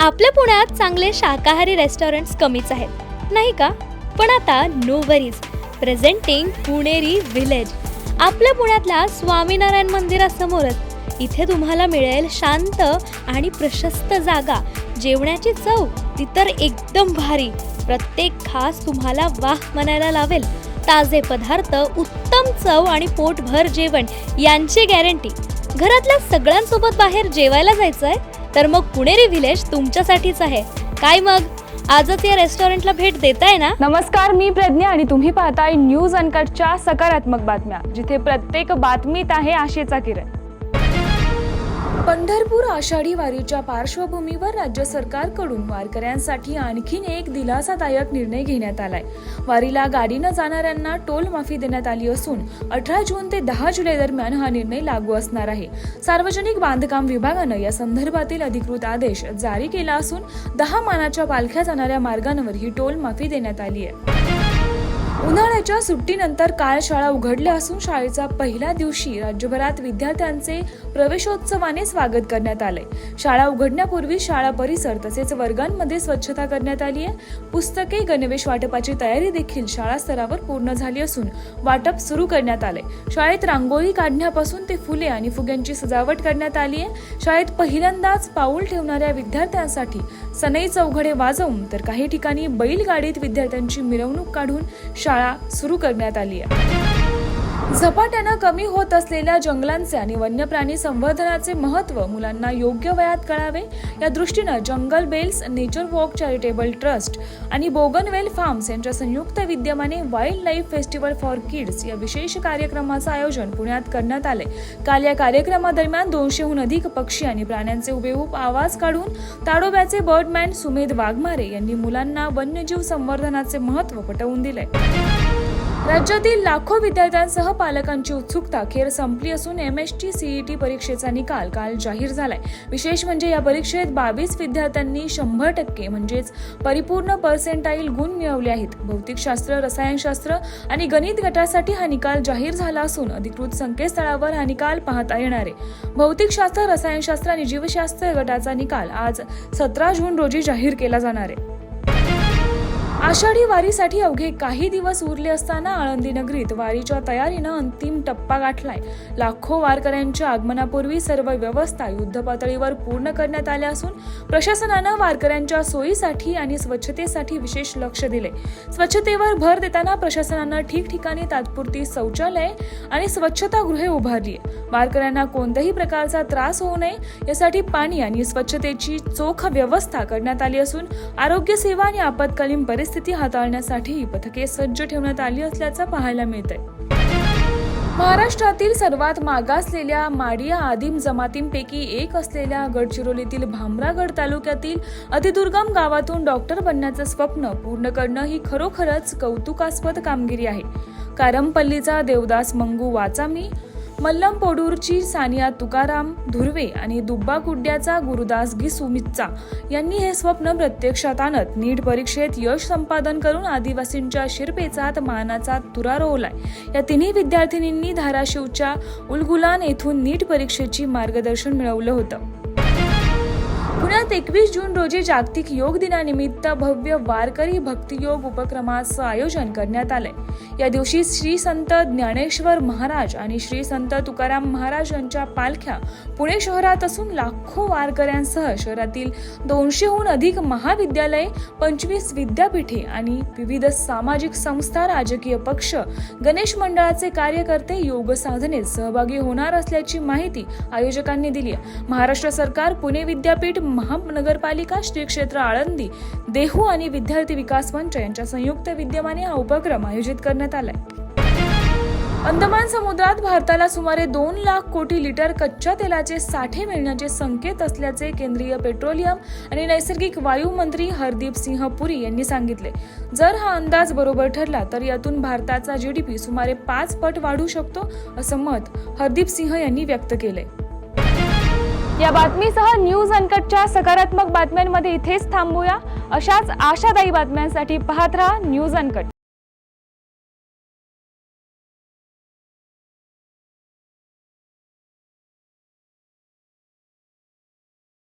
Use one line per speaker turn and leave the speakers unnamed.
आपल्या पुण्यात चांगले शाकाहारी रेस्टॉरंट्स कमीच आहेत नाही का? पण आता नो वरीज, प्रेझेंटिंग पुणेरी विलेज. आपल्या पुण्यातल्या स्वामीनारायण मंदिरासमोरच इथे तुम्हाला मिळेल शांत आणि प्रशस्त जागा. जेवणाची चव ती तर एकदम भारी. प्रत्येक खास तुम्हाला वाह म्हणायला लावेल. ताजे पदार्थ, उत्तम चव आणि पोटभर जेवण यांची गॅरंटी. घरातल्या सगळ्यांसोबत बाहेर जेवायला जायचंय तर मग पुणेरी विलेज तुमच्यासाठीच आहे. काय मग आजच या रेस्टॉरंटला भेट देताय ना?
नमस्कार, मी प्रज्ञा आणि तुम्ही पाहताय न्यूज अनकटच्या सकारात्मक बातम्या, जिथे प्रत्येक बातमीत आहे आशेचा किरण. पंढरपूर आषाढी वारीच्या पार्श्वभूमीवर राज्य सरकारकडून वारकऱ्यांसाठी आणखीन एक दिलासादायक निर्णय घेण्यात आलाय. वारीला गाडीनं जाणाऱ्यांना टोल माफी देण्यात आली असून 18 जून ते 10 जुलै दरम्यान हा निर्णय लागू असणार आहे. सार्वजनिक बांधकाम विभागानं या संदर्भातील अधिकृत आदेश जारी केला असून 10 मानाच्या पालख्या जाणाऱ्या मार्गांवर ही टोल माफी देण्यात आली आहे. उन्हाळ्याच्या सुट्टीनंतर काल शाळा उघडल्या असून शाळेच्या पहिल्या दिवशी राज्यभरात विद्यार्थ्यांचे प्रवेशोत्सवाने स्वागत करण्यात आले. शाळा उघडण्यापूर्वी शाळा परिसर तसेच वर्गांमध्ये स्वच्छता करण्यात आली आहे. पुस्तके, गणवेश वाटपाची तयारी देखील शाळा स्तरावर पूर्ण झाली असून वाटप सुरू करण्यात आले. शाळेत रांगोळी काढण्यापासून ते फुले आणि फुग्यांची सजावट करण्यात आली आहे. शाळेत पहिल्यांदाच पाऊल ठेवणाऱ्या विद्यार्थ्यांसाठी सनई चौघडे वाजवून तर काही ठिकाणी बैलगाडीत विद्यार्थ्यांची मिरवणूक काढून शाळा सुरू करण्यात आली आहे. झपाट्यानं कमी होत असलेल्या जंगलांचे आणि वन्य प्राणी संवर्धनाचे महत्त्व मुलांना योग्य वयात कळावे या दृष्टीनं jungle bells nature walk charitable trust आणि बोगनवेल फार्म्स यांच्या संयुक्त विद्यमाने wild life festival for kids या विशेष कार्यक्रमाचं आयोजन पुण्यात करण्यात आले. काल या कार्यक्रमादरम्यान 200हून अधिक पक्षी आणि प्राण्यांचे हुबेहूब आवाज काढून ताडोब्याचे बर्डमॅन सुमेध वाघमारे यांनी मुलांना वन्यजीव संवर्धनाचे महत्त्व पटवून दिले. राज्यातील लाखो विद्यार्थ्यांसह पालकांची उत्सुकता अखेर संपली असून MST CET परीक्षेचा निकाल काल जाहीर झालाय. विशेष म्हणजे या परीक्षेत 22 विद्यार्थ्यांनी 100% म्हणजेच परिपूर्ण पर्सेंटाईल गुण मिळवले आहेत. भौतिकशास्त्र, रसायनशास्त्र आणि गणित गटासाठी हा निकाल जाहीर झाला असून अधिकृत संकेतस्थळावर हा निकाल पाहता येणार आहे. भौतिकशास्त्र, रसायनशास्त्र आणि जीवशास्त्र गटाचा निकाल आज 17 जून रोजी जाहीर केला जाणार आहे. आषाढी वारीसाठी अवघे काही दिवस उरले असताना आळंदी नगरीत वारीच्या तयारीनं अंतिम टप्पा गाठलाय. लाखो वारकऱ्यांच्या आगमनापूर्वी सर्व व्यवस्था युद्धपातळीवर पूर्ण करण्यात आल्या असून प्रशासनानं वारकऱ्यांच्या सोयीसाठी आणि स्वच्छतेसाठी विशेष लक्ष दिले. स्वच्छतेवर भर देताना प्रशासनानं ठिकठिकाणी तात्पुरती शौचालये आणि स्वच्छतागृहे उभारली. वारकऱ्यांना कोणत्याही प्रकारचा त्रास होऊ नये यासाठी पाणी आणि स्वच्छतेची चोख व्यवस्था करण्यात आली असून आरोग्य सेवा आणि आपत्कालीन परिस्थिती हाताळण्यासाठी ही पथके सज्ज ठेवण्यात आली असल्याचं पाहायला मिळतंय. महाराष्ट्रातील सर्वात मागासलेल्या माडिया आदिम जमातींपैकी एक असलेल्या गडचिरोलीतील भामरागड तालुक्यातील अतिदुर्गम गावातून डॉक्टर बनण्याचं स्वप्न पूर्ण करणं ही खरोखरच कौतुकास्पद कामगिरी आहे. कारंपल्लीचा देवदास मंगू वाचामी, मल्लमपोडूरची सानिया तुकाराम धुर्वे आणि दुब्बाकुड्याचा गुरुदास गिसुमिच्चा यांनी हे स्वप्न प्रत्यक्षात आणत नीट परीक्षेत यश संपादन करून आदिवासींच्या शिरपेचात मानाचा तुरा रोवलाय. या तिन्ही विद्यार्थिनींनी धाराशिवच्या उलगुलान येथून नीट परीक्षेची मार्गदर्शन मिळवलं होतं. पुण्यात 21 जून रोजी जागतिक योग दिनानिमित्त भव्य वारकरी भक्तियोग उपक्रमाचं आयोजन करण्यात आलंय. या दिवशी श्री संत ज्ञानेश्वर महाराज आणि श्री संत तुकाराम महाराज यांच्या पालख्या पुणे शहरात असून लाखो वारकऱ्यांसह शहरातील 200हून अधिक महाविद्यालये, 25 विद्यापीठे आणि विविध सामाजिक संस्था, राजकीय पक्ष, गणेश मंडळाचे कार्यकर्ते योग साधनेत सहभागी होणार असल्याची माहिती आयोजकांनी दिली आहे. महाराष्ट्र सरकार, पुणे विद्यापीठ, महानगरपालिका, श्री क्षेत्र आळंदी, देहू आणि विद्यार्थी विकास मंच यांच्या संयुक्त विद्यमाने हा उपक्रम आयोजित करण्यात आलाय. अंदमान समुद्रात भारताला सुमारे 2 लाख कोटी लिटर कच्च्या तेलाचे साठे मिळण्याचे संकेत असल्याचे केंद्रीय पेट्रोलियम आणि नैसर्गिक वायू मंत्री हरदीप सिंह पुरी यांनी सांगितले. जर हा अंदाज बरोबर ठरला तर यातून भारताचा GDP सुमारे 5 पट वाढू शकतो, असं मत हरदीप सिंह यांनी व्यक्त केलंय. या बातमीसह न्यूज अनकटच्या सकारात्मक बातम्यांमध्ये इथेच थांबूया. अशाच आशादायी बातम्यांसाठी पाहत राहा न्यूज अनकट.